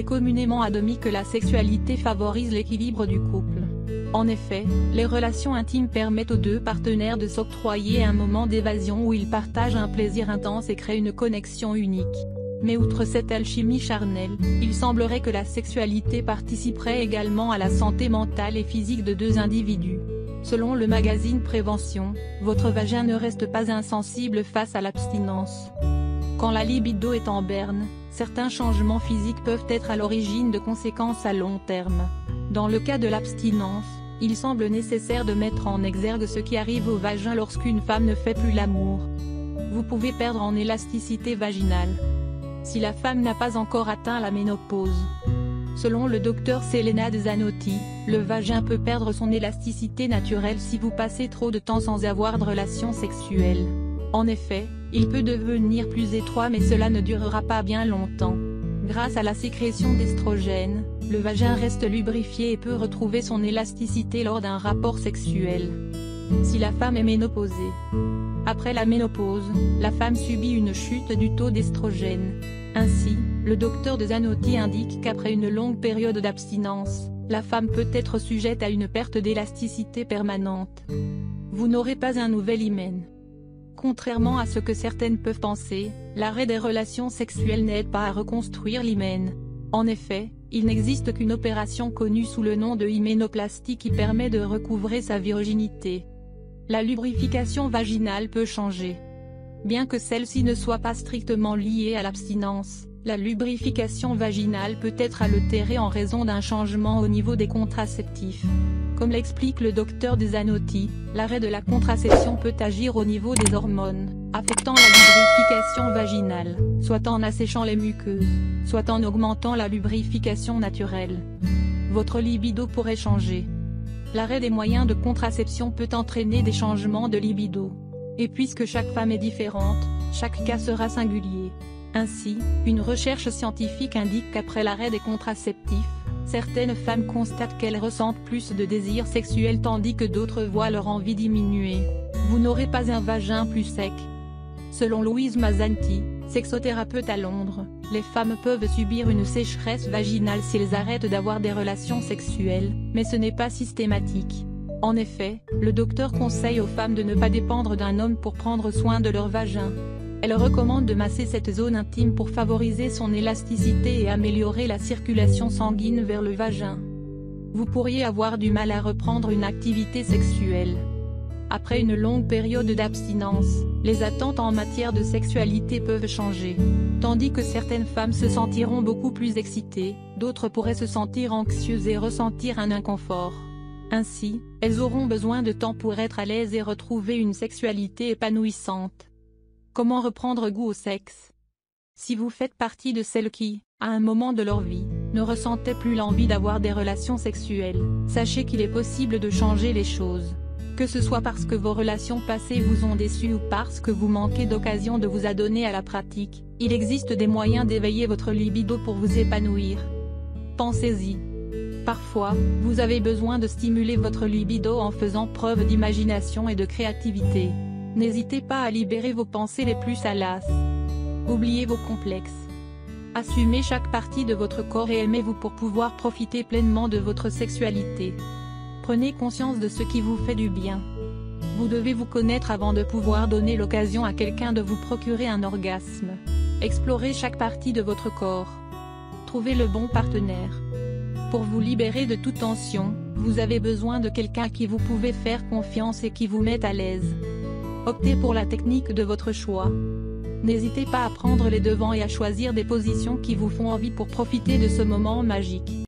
est communément admis que la sexualité favorise l'équilibre du couple. En effet, les relations intimes permettent aux deux partenaires de s'octroyer un moment d'évasion où ils partagent un plaisir intense et créent une connexion unique. Mais outre cette alchimie charnelle, il semblerait que la sexualité participerait également à la santé mentale et physique de deux individus. Selon le magazine Prévention, votre vagin ne reste pas insensible face à l'abstinence. Quand la libido est en berne, certains changements physiques peuvent être à l'origine de conséquences à long terme. Dans le cas de l'abstinence, il semble nécessaire de mettre en exergue ce qui arrive au vagin lorsqu'une femme ne fait plus l'amour. Vous pouvez perdre en élasticité vaginale si la femme n'a pas encore atteint la ménopause. Selon le docteur Selena De Zanotti, le vagin peut perdre son élasticité naturelle si vous passez trop de temps sans avoir de relations sexuelles. En effet, il peut devenir plus étroit mais cela ne durera pas bien longtemps. Grâce à la sécrétion d'estrogène, le vagin reste lubrifié et peut retrouver son élasticité lors d'un rapport sexuel. Si la femme est ménopausée. Après la ménopause, la femme subit une chute du taux d'estrogène. Ainsi, le docteur De Zanotti indique qu'après une longue période d'abstinence, la femme peut être sujette à une perte d'élasticité permanente. Vous n'aurez pas un nouvel hymen. Contrairement à ce que certaines peuvent penser, l'arrêt des relations sexuelles n'aide pas à reconstruire l'hymen. En effet, il n'existe qu'une opération connue sous le nom de hyménoplastie qui permet de recouvrer sa virginité. La lubrification vaginale peut changer. Bien que celle-ci ne soit pas strictement liée à l'abstinence, la lubrification vaginale peut être altérée en raison d'un changement au niveau des contraceptifs. Comme l'explique le docteur De Zanotti, l'arrêt de la contraception peut agir au niveau des hormones, affectant la lubrification vaginale, soit en asséchant les muqueuses, soit en augmentant la lubrification naturelle. Votre libido pourrait changer. L'arrêt des moyens de contraception peut entraîner des changements de libido. Et puisque chaque femme est différente, chaque cas sera singulier. Ainsi, une recherche scientifique indique qu'après l'arrêt des contraceptifs, certaines femmes constatent qu'elles ressentent plus de désir sexuel tandis que d'autres voient leur envie diminuer. Vous n'aurez pas un vagin plus sec. Selon Louise Mazzanti, sexothérapeute à Londres, les femmes peuvent subir une sécheresse vaginale si elles arrêtent d'avoir des relations sexuelles, mais ce n'est pas systématique. En effet, le docteur conseille aux femmes de ne pas dépendre d'un homme pour prendre soin de leur vagin. Elle recommande de masser cette zone intime pour favoriser son élasticité et améliorer la circulation sanguine vers le vagin. Vous pourriez avoir du mal à reprendre une activité sexuelle. Après une longue période d'abstinence, les attentes en matière de sexualité peuvent changer. Tandis que certaines femmes se sentiront beaucoup plus excitées, d'autres pourraient se sentir anxieuses et ressentir un inconfort. Ainsi, elles auront besoin de temps pour être à l'aise et retrouver une sexualité épanouissante. Comment reprendre goût au sexe? Si vous faites partie de celles qui, à un moment de leur vie, ne ressentaient plus l'envie d'avoir des relations sexuelles, sachez qu'il est possible de changer les choses. Que ce soit parce que vos relations passées vous ont déçu ou parce que vous manquez d'occasion de vous adonner à la pratique, il existe des moyens d'éveiller votre libido pour vous épanouir. Pensez-y. Parfois, vous avez besoin de stimuler votre libido en faisant preuve d'imagination et de créativité. N'hésitez pas à libérer vos pensées les plus salaces. Oubliez vos complexes. Assumez chaque partie de votre corps et aimez-vous pour pouvoir profiter pleinement de votre sexualité. Prenez conscience de ce qui vous fait du bien. Vous devez vous connaître avant de pouvoir donner l'occasion à quelqu'un de vous procurer un orgasme. Explorez chaque partie de votre corps. Trouvez le bon partenaire. Pour vous libérer de toute tension, vous avez besoin de quelqu'un à qui vous pouvez faire confiance et qui vous met à l'aise. Optez pour la technique de votre choix. N'hésitez pas à prendre les devants et à choisir des positions qui vous font envie pour profiter de ce moment magique.